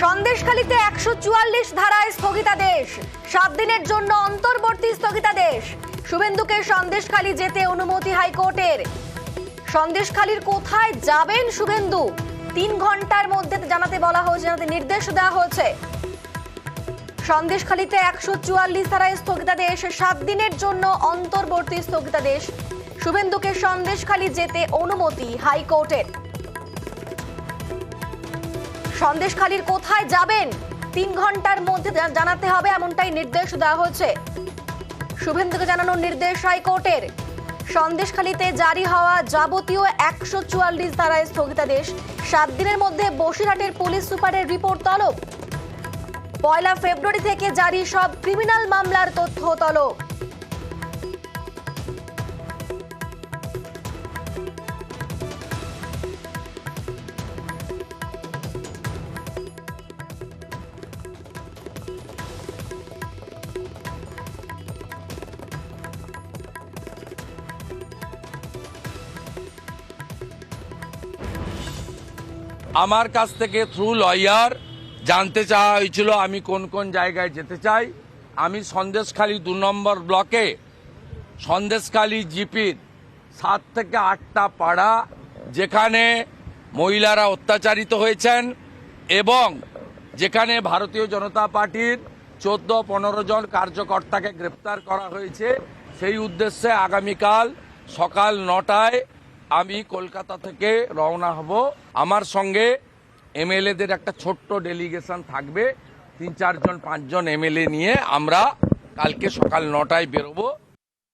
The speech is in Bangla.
সন্দেশখালীতে 144 ধারায় স্থগিতাদেশ, 7 দিনের জন্য অন্তর্বর্তী স্থগিতাদেশ। শুভেন্দুকে সন্দেশখালী যেতে অনুমতি হাইকোর্টের। সন্দেশখালীর কোথায় যাবেন শুভেন্দু 3 ঘন্টার মধ্যে জানাতে বলা হয়েছে, জানাতে নির্দেশ দেওয়া হয়েছে। সন্দেশখালীতে 144 ধারায় স্থগিতাদেশ, 7 দিনের জন্য অন্তর্বর্তী স্থগিতাদেশ। শুভেন্দুকে সন্দেশখালী যেতে অনুমতি হাইকোর্টের। সন্দেশখালীর কোথায় যাবেন 3 ঘন্টার মধ্যে জানাতে হবে, এমনটাই নির্দেশ দেওয়া হয়েছে। শুভেন্দুকে জানানোর নির্দেশ হাইকোর্টের। সন্দেশখালীতে জারি হওয়া যাবতীয় 144 ধারায় স্থগিতাদেশ, 7 দিনের মধ্যে বসিরহাটের পুলিশ সুপারের রিপোর্ট তলব। 1 ফেব্রুয়ারি থেকে জারি সব ক্রিমিনাল মামলার তথ্য তলব। আমার কাছ থেকে থ্রু লয়ার জানতে চাওয়া হয়েছিল আমি কোন কোন জায়গায় যেতে চাই। আমি সন্দেশখালী 2 নম্বর ব্লকে সন্দেশখালী জিপির 7 থেকে 8টা পাড়া যেখানে মহিলারা অত্যাচারিত হয়েছেন এবং যেখানে ভারতীয় জনতা পার্টির 14-15 জন কার্যকর্তাকে গ্রেপ্তার করা হয়েছে, সেই উদ্দেশ্যে আগামীকাল সকাল 9টায় আমি কলকাতা থেকে রওনা হব। আমার সঙ্গে এমএলএদের একটা ছোট্ট ডেলিগেশন থাকবে, 3-4 জন 5 জন এমএলএ নিয়ে আমরা কালকে সকাল 9টায় বেরোবো।